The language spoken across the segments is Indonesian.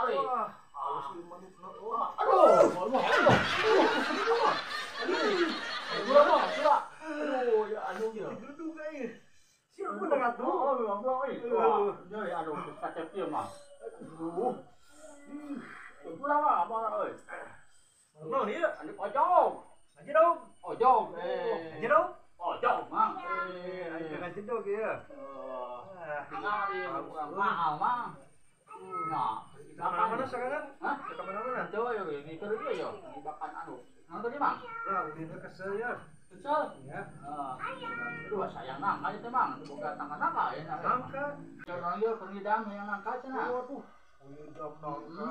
euy. Awas ieu manuk na. Aduh, mau aduh. Gua mah, gua. Aduh, ya anu ya. Duduk euy. Sieu bener atuh. Oh, memang euy. Wah, nyeri aduh, kacep ieu mah. Aduh. Pulang mah, apa euy? Naon ieu? Anu ojong. Aja dong. Ojong. Aja dong. Ojong, Mang. Aja dong ya. Tinggal di mahal, Mang. Nah, Mana sekarang? hah? Ke mana-mana? Coba ya, ini kerja ya, dimakan anu. Nang tadi, Mang. Lah, udah kesel ya. Kesel. Ya. Aduh, sayang nangka itu, Mang. Bukan nangka ya. Nangka. Jangan ya, kerjaan yang nangka cenah. Waduh. Udah nangka.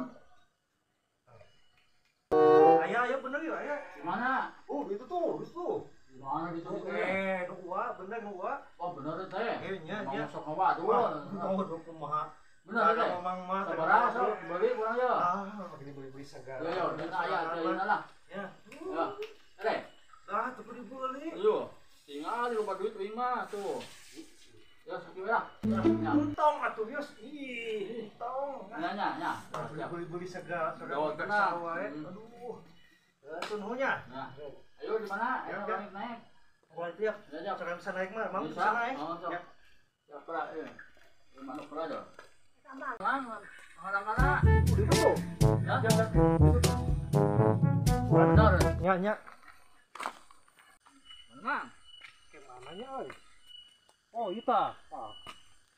Ayah bener ya, ayah. Gimana? Oh, itu tuh. Gimana gitu? Bener gua. Oh, bener teh. Nya. Masuk ngapa tuh? Mau kumaha. Bener teh. Memang mah. Sabar sok beli pulang ya. Begini beli segala. Yo, kita aya teh lah. Ya. Ya. Teh. Tuh dibeli. Ayo. Tinggal di rumah duit 5 tuh. Ya, sakit lah. Ya. Untung atuh Yos. Ih, untung. Nya. Beli segala. Gawat tenang. Aduh. Itu nuhnya. Nah. Ayo di mana? Ayo naik. Mulai tiap. Ya. Sekarang bisa naik mah, Mang Bisa bisa naik. Oh, sok. Ya. Ya, pra ya. Mana pra do? Mang, mana-mana. Dulu. Ya. Benar. Nya. Mang. Kemana nya, oi? Oh, ita.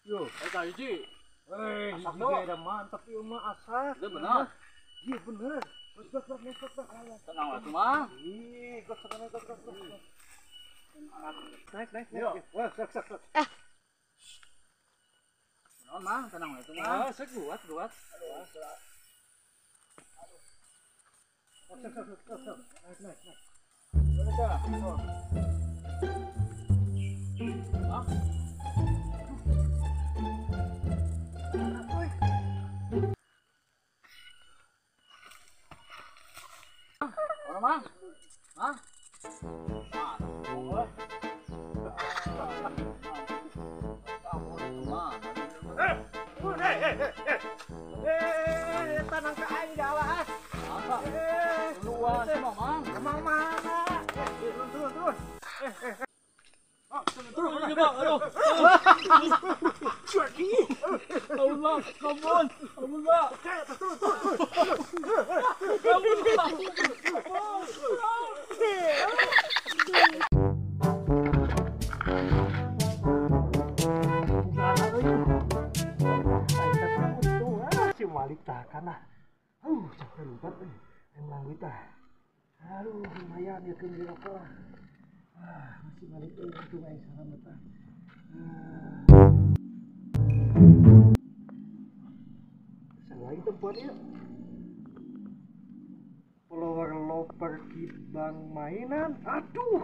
Yo, Eta hiji. asak gede dah mantap ieu mah asak. Itu benar. Iya bener. Gus. Tenang lah, Mang. Ih, gus. Naik. Yo. Wah, sak. Tenang, Mang, tenang lah, Mang. Sak kuat. Sak. Naik. Hah? Orang Mang? Hah? Tanang ka ay dawa. Luas emang, Mang. Emang mana? Turun. Turun aja, Bang. Aduh. Cuaki. Ampun, Bang. Ampun, Bang. Turun. Ampun, Bang. Si Malik takkan lah. Capek lupa nih. Emang kita. Aduh, lumayan ya kan dia apa? Masih Malik itu main salam betah. Lain tempatnya. Follower loper kibang mainan. Aduh.